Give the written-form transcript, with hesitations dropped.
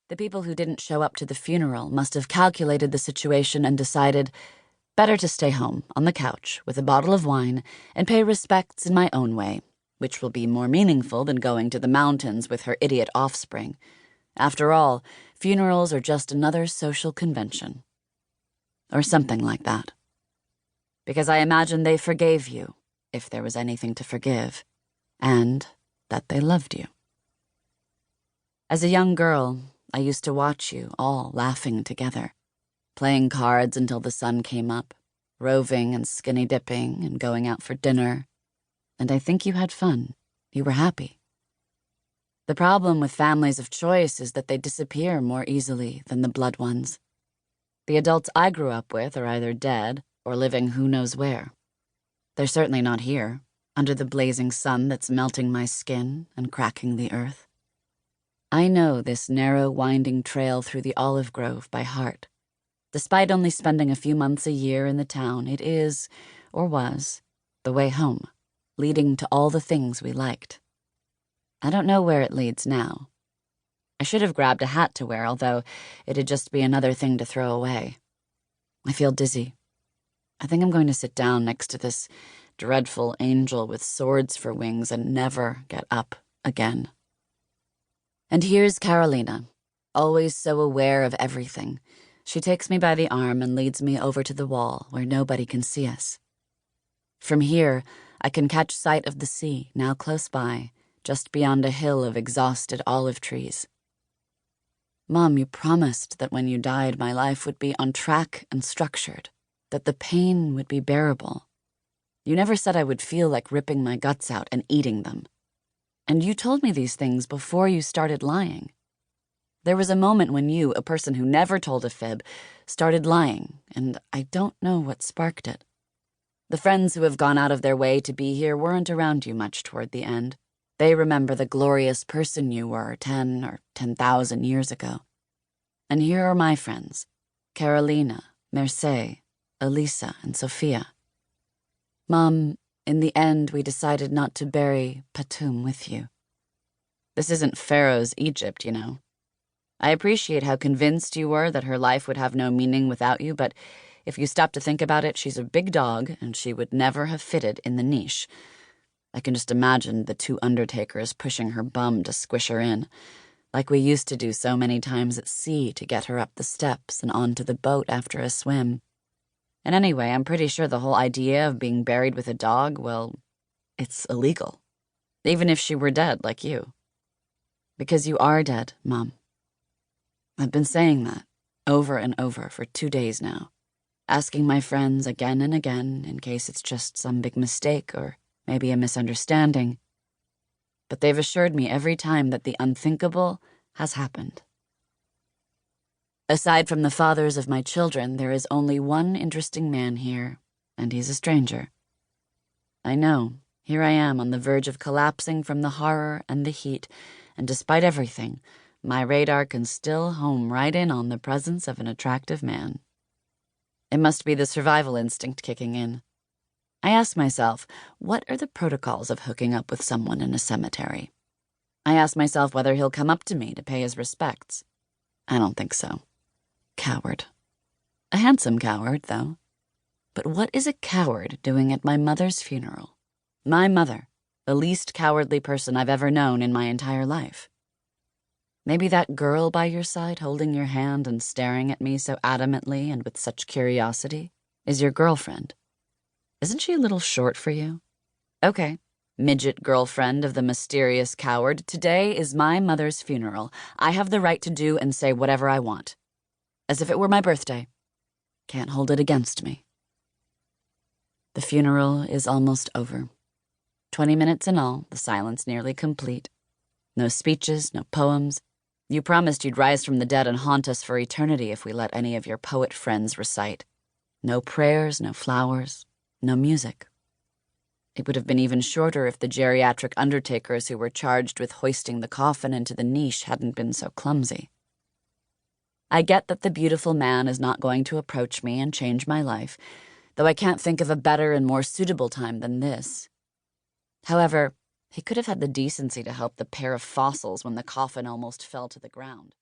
The people who didn't show up to the funeral must have calculated the situation and decided, better to stay home on the couch with a bottle of wine and pay respects in my own way, which will be more meaningful than going to the mountains with her idiot offspring. After all, funerals are just another social convention. Or something like that. Because I imagine they forgave you, if there was anything to forgive, and that they loved you. As a young girl, I used to watch you all laughing together, playing cards until the sun came up, roving and skinny dipping and going out for dinner, and I think you had fun. You were happy. The problem with families of choice is that they disappear more easily than the blood ones. The adults I grew up with are either dead or living who knows where. They're certainly not here, under the blazing sun that's melting my skin and cracking the earth. I know this narrow, winding trail through the olive grove by heart. Despite only spending a few months a year in the town, it is, or was, the way home, leading to all the things we liked. I don't know where it leads now. I should have grabbed a hat to wear, although it'd just be another thing to throw away. I feel dizzy. I think I'm going to sit down next to this dreadful angel with swords for wings and never get up again. And here's Carolina, always so aware of everything. She takes me by the arm and leads me over to the wall where nobody can see us. From here, I can catch sight of the sea, now close by, just beyond a hill of exhausted olive trees. Mom, you promised that when you died, my life would be on track and structured, that the pain would be bearable. You never said I would feel like ripping my guts out and eating them. And you told me these things before you started lying. There was a moment when you, a person who never told a fib, started lying, and I don't know what sparked it. The friends who have gone out of their way to be here weren't around you much toward the end. They remember the glorious person you were 10 or 10,000 years ago. And here are my friends, Carolina, Merce, Elisa, and Sophia. Mom, in the end, we decided not to bury Patum with you. This isn't Pharaoh's Egypt, you know. I appreciate how convinced you were that her life would have no meaning without you, but if you stop to think about it, she's a big dog, and she would never have fitted in the niche. I can just imagine the two undertakers pushing her bum to squish her in, like we used to do so many times at sea to get her up the steps and onto the boat after a swim. And anyway, I'm pretty sure the whole idea of being buried with a dog, well, it's illegal. Even if she were dead, like you. Because you are dead, Mom. I've been saying that over and over for 2 days now, asking my friends again and again in case it's just some big mistake or maybe a misunderstanding. But they've assured me every time that the unthinkable has happened. Aside from the fathers of my children, there is only one interesting man here, and he's a stranger. I know, here I am on the verge of collapsing from the horror and the heat, and despite everything, my radar can still home right in on the presence of an attractive man. It must be the survival instinct kicking in. I ask myself, what are the protocols of hooking up with someone in a cemetery? I ask myself whether he'll come up to me to pay his respects. I don't think so. Coward. A handsome coward, though. But what is a coward doing at my mother's funeral? My mother, the least cowardly person I've ever known in my entire life. Maybe that girl by your side holding your hand and staring at me so adamantly and with such curiosity is your girlfriend. Isn't she a little short for you? Okay, midget girlfriend of the mysterious coward, today is my mother's funeral. I have the right to do and say whatever I want. As if it were my birthday. Can't hold it against me. The funeral is almost over. 20 minutes in all, the silence nearly complete. No speeches, no poems. You promised you'd rise from the dead and haunt us for eternity if we let any of your poet friends recite. No prayers, no flowers. No music. It would have been even shorter if the geriatric undertakers who were charged with hoisting the coffin into the niche hadn't been so clumsy. I get that the beautiful man is not going to approach me and change my life, though I can't think of a better and more suitable time than this. However, he could have had the decency to help the pair of fossils when the coffin almost fell to the ground.